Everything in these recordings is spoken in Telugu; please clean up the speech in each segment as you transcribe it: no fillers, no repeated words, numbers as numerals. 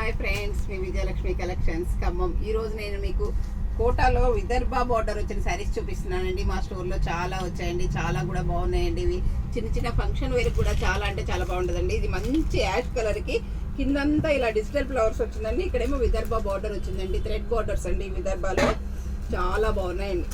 హాయ్ ఫ్రెండ్స్, మీ విజయలక్ష్మి కలెక్షన్స్ ఖమ్మం. ఈరోజు నేను మీకు కోటాలో విదర్భ బార్డర్ వచ్చిన శారీస్ చూపిస్తున్నానండి. మా స్టోర్లో చాలా వచ్చాయండి, చాలా కూడా బాగున్నాయండి. ఇవి చిన్న చిన్న ఫంక్షన్ వేర్ కూడా చాలా అంటే చాలా బాగుంటుందండి. ఇది మంచి యాష్ కలర్కి కిందంతా ఇలా డిజిటల్ ఫ్లవర్స్ వచ్చిందండి. ఇక్కడేమో విదర్భ బార్డర్ వచ్చిందండి, థ్రెడ్ బార్డర్స్ అండి. విదర్భలో చాలా బాగున్నాయండి.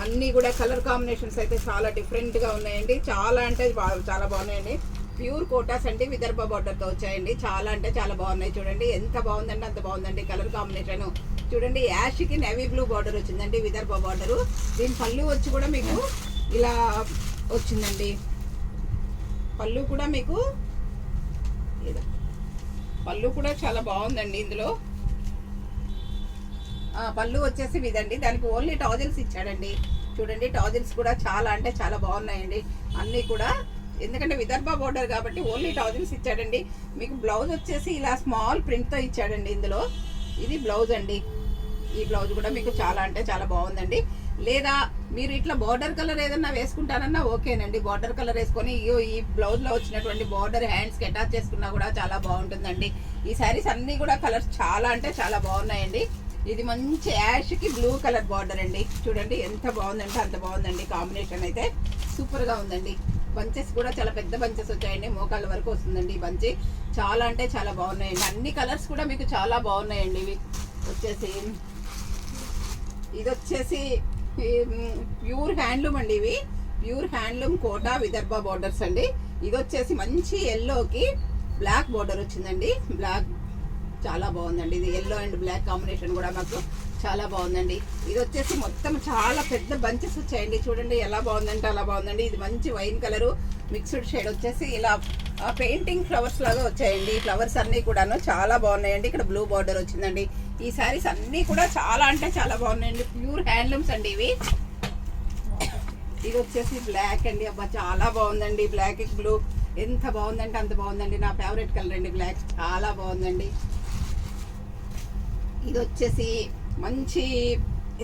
అన్నీ కూడా కలర్ కాంబినేషన్స్ అయితే చాలా డిఫరెంట్గా ఉన్నాయండి. చాలా అంటే చాలా బాగున్నాయండి. ప్యూర్ కోటాస్ అండి, విదర్భ బార్డర్తో వచ్చాయండి. చాలా అంటే చాలా బాగున్నాయి. చూడండి ఎంత బాగుందంటే అంత బాగుందండి. కలర్ కాంబినేషన్ చూడండి, యాష్కి నేవీ బ్లూ బార్డర్ వచ్చిందండి విదర్భ బార్డరు. దీని పళ్ళు వచ్చి కూడా మీకు ఇలా వచ్చిందండి. పళ్ళు కూడా మీకు పళ్ళు కూడా చాలా బాగుందండి. ఇందులో పళ్ళు వచ్చేసి ఇదండి. దానికి ఓన్లీ టాజిల్స్ ఇచ్చాడండి. చూడండి, టాజిల్స్ కూడా చాలా అంటే చాలా బాగున్నాయండి. అన్నీ కూడా ఎందుకంటే విదర్భ బోర్డర్ కాబట్టి ఓన్లీ టాజిల్స్ ఇచ్చాడండి. మీకు బ్లౌజ్ వచ్చేసి ఇలా స్మాల్ ప్రింట్తో ఇచ్చాడండి. ఇందులో ఇది బ్లౌజ్ అండి. ఈ బ్లౌజ్ కూడా మీకు చాలా అంటే చాలా బాగుందండి. లేదా మీరు ఇట్లా బార్డర్ కలర్ ఏదన్నా వేసుకుంటారన్నా ఓకేనండి. బార్డర్ కలర్ వేసుకొని ఈ బ్లౌజ్లో వచ్చినటువంటి బార్డర్ హ్యాండ్స్కి అటాచ్ చేసుకున్నా కూడా చాలా బాగుంటుందండి. ఈ శారీస్ అన్నీ కూడా కలర్స్ చాలా అంటే చాలా బాగున్నాయండి. ఇది మంచి యాష్కి బ్లూ కలర్ బార్డర్ అండి. చూడండి ఎంత బాగుందంటే అంత బాగుందండి. కాంబినేషన్ అయితే సూపర్గా ఉందండి. బంచెస్ కూడా చాలా పెద్ద బంచెస్ వచ్చాయండి, మోకాళ్ళ వరకు వస్తుందండి ఈ బంచి. చాలా అంటే చాలా బాగున్నాయండి. అన్ని కలర్స్ కూడా మీకు చాలా బాగున్నాయండి. ఇవి వచ్చేసి ఇది వచ్చేసి ప్యూర్ హ్యాండ్లూమ్ అండి. ఇవి pure handloom Kota Vidarbha borders అండి. ఇది వచ్చేసి మంచి ఎల్లోకి బ్లాక్ బార్డర్ వచ్చిందండి. బ్లాక్ చాలా బాగుందండి. ఇది ఎల్లో అండ్ బ్లాక్ కాంబినేషన్ కూడా మాకు చాలా బాగుందండి. ఇది వచ్చేసి మొత్తం చాలా పెద్ద బంచెస్ వచ్చాయండి. చూడండి ఎలా బాగుందంటే అలా బాగుందండి. ఇది మంచి వైన్ కలరు మిక్స్డ్ షేడ్ వచ్చేసి ఇలా పెయింటింగ్ ఫ్లవర్స్ లాగా వచ్చాయండి. ఫ్లవర్స్ అన్నీ కూడాను చాలా బాగున్నాయండి. ఇక్కడ బ్లూ బార్డర్ వచ్చిందండి. ఈ శారీస్ అన్నీ కూడా చాలా అంటే చాలా బాగున్నాయండి. ప్యూర్ హ్యాండ్లూమ్స్ అండి ఇవి. ఇది వచ్చేసి బ్లాక్ అండి. అబ్బా చాలా బాగుందండి. బ్లాక్ బ్లూ ఎంత బాగుందంటే అంత బాగుందండి. నా ఫేవరెట్ కలర్ అండి బ్లాక్. చాలా బాగుందండి. ఇది వచ్చేసి మంచి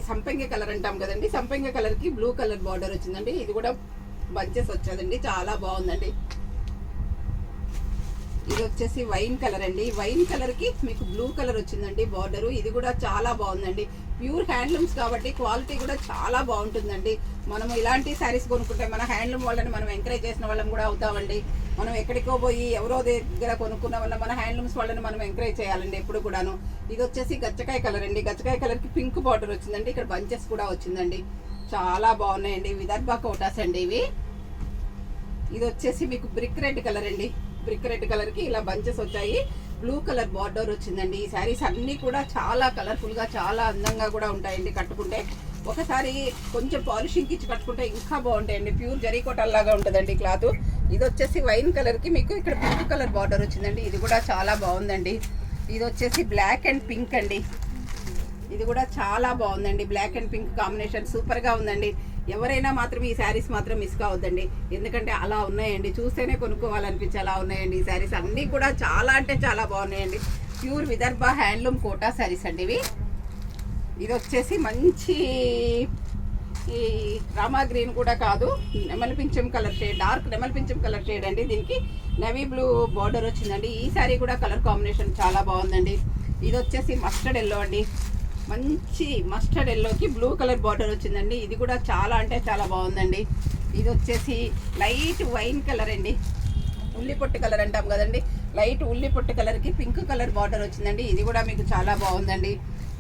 సంపంగి కలర్ అంటాం కదండి. సంపంగి కలర్కి బ్లూ కలర్ బార్డర్ వచ్చిందండి. ఇది కూడా బంచెస్ వచ్చేదండి. చాలా బాగుందండి. ఇది వచ్చేసి వైన్ కలర్ అండి. వైన్ కలర్కి మీకు బ్లూ కలర్ వచ్చిందండి బార్డరు. ఇది కూడా చాలా బాగుందండి. ప్యూర్ హ్యాండ్లూమ్స్ కాబట్టి క్వాలిటీ కూడా చాలా బాగుంటుందండి. మనం ఇలాంటి శారీస్ కొనుక్కుంటే మన హ్యాండ్లూమ్ వాళ్ళని మనం ఎంకరేజ్ చేసిన వాళ్ళం కూడా అవుతామండి. మనం ఎక్కడికో పోయి ఎవరో దగ్గర కొనుక్కున్న వల్ల మన హ్యాండ్లూమ్స్ వాళ్ళని మనం ఎంకరేజ్ చేయాలండి ఎప్పుడు కూడాను. ఇది వచ్చేసి గచ్చకాయ కలర్ అండి. గచ్చకాయ కలర్కి పింక్ బార్డర్ వచ్చిందండి. ఇక్కడ బంచెస్ కూడా వచ్చిందండి. చాలా బాగున్నాయండి. విదర్భ కోటాస్ అండి ఇవి. ఇది వచ్చేసి మీకు బ్రిక్ రెడ్ కలర్ అండి. బ్రిక్ రెడ్ కలర్కి ఇలా బంచెస్ వచ్చాయి. బ్లూ కలర్ బార్డర్ వచ్చిందండి. ఈ శారీస్ అన్నీ కూడా చాలా కలర్ఫుల్గా చాలా అందంగా కూడా ఉంటాయండి కట్టుకుంటే. ఒకసారి కొంచెం పాలిషింగ్కి ఇచ్చి కట్టుకుంటే ఇంకా బాగుంటాయండి. ప్యూర్ జరీకోటల్ లాగా ఉంటుందండి క్లాత్. ఇది వచ్చేసి వైన్ కలర్కి మీకు ఇక్కడ పింక్ కలర్ బార్డర్ వచ్చిందండి. ఇది కూడా చాలా బాగుందండి. ఇది వచ్చేసి బ్లాక్ అండ్ పింక్ అండి. ఇది కూడా చాలా బాగుందండి. బ్లాక్ అండ్ పింక్ కాంబినేషన్ సూపర్గా ఉందండి. ఎవరైనా మాత్రం ఈ శారీస్ మాత్రం మిస్ కావద్దండి. ఎందుకంటే అలా ఉన్నాయండి, చూస్తేనే కొనుక్కోవాలనిపించి అలా ఉన్నాయండి. ఈ శారీస్ అన్నీ కూడా చాలా అంటే చాలా బాగున్నాయండి. ప్యూర్ విదర్భ హ్యాండ్లూమ్ కోటా శారీస్ అండి ఇవి. ఇది వచ్చేసి మంచి ఈ రామా గ్రీన్ కూడా కాదు, నెమలి పింఛం కలర్ షేడ్, డార్క్ నెమలి పింఛం కలర్ షేడ్ అండి. దీనికి నేవీ బ్లూ బార్డర్ వచ్చిందండి. ఈ శారీ కూడా కలర్ కాంబినేషన్ చాలా బాగుందండి. ఇది వచ్చేసి మస్టర్డ్ ఎల్లో అండి. మంచి మస్టర్డ్ ఎల్లోకి బ్లూ కలర్ బార్డర్ వచ్చిందండి. ఇది కూడా చాలా అంటే చాలా బాగుందండి. ఇది వచ్చేసి లైట్ వైన్ కలర్ అండి. ఉల్లి పొట్టు కలర్ అంటాం కదండి. లైట్ ఉల్లి పొట్టు కలర్కి పింక్ కలర్ బార్డర్ వచ్చిందండి. ఇది కూడా మీకు చాలా బాగుందండి.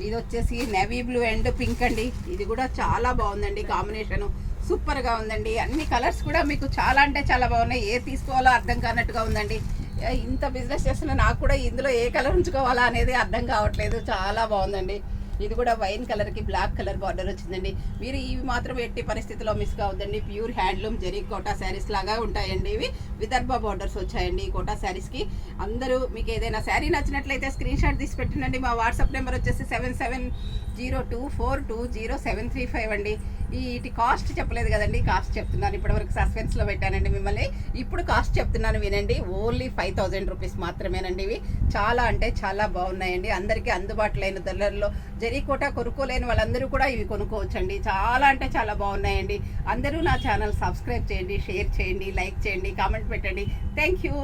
ఇది వచ్చేసి నేవీ బ్లూ అండ్ పింక్ అండి. ఇది కూడా చాలా బాగుందండి. కాంబినేషన్ సూపర్గా ఉందండి. అన్ని కలర్స్ కూడా మీకు చాలా అంటే చాలా బాగున్నాయి. ఏ తీసుకోవాలో అర్థం కానట్టుగా ఉందండి. ఇంత బిజినెస్ చేస్తున్న నాకు కూడా ఇందులో ఏ కలర్ ఉంచుకోవాలా అనేది అర్థం కావట్లేదు. చాలా బాగుందండి. ఇది కూడా వైన్ కలర్కి బ్లాక్ కలర్ బార్డర్ వచ్చిందండి. మీరు ఇవి మాత్రం ఎట్టి పరిస్థితిలో మిస్ కావద్దండి. Pure handloom zari Kota saris లాగా ఉంటాయండి. ఇవి విదర్భ బార్డర్స్ వచ్చాయండి ఈ కోటా శారీస్కి. అందరూ మీకు ఏదైనా శారీ నచ్చినట్లయితే స్క్రీన్ షాట్ తీసి పెట్టండి. మా వాట్సాప్ నెంబర్ వచ్చేసి 7702420735 అండి. వీటి కాస్ట్ చెప్పలేదు కదండి, కాస్ట్ చెప్తున్నాను. ఇప్పటివరకు సస్పెన్స్లో పెట్టానండి మిమ్మల్ని. ఇప్పుడు కాస్ట్ చెప్తున్నాను వినండి. ఓన్లీ 5000 రూపీస్ మాత్రమేనండి. ఇవి చాలా అంటే చాలా బాగున్నాయండి. అందరికీ అందుబాటులో అయిన ధరల్లో జరీకోట కొనుక్కోలేని వాళ్ళందరూ కూడా ఇవి కొనుక్కోవచ్చండి. చాలా అంటే చాలా బాగున్నాయండి. అందరూ నా ఛానల్ సబ్స్క్రైబ్ చేయండి, షేర్ చేయండి, లైక్ చేయండి, కామెంట్ పెట్టండి. Thank you.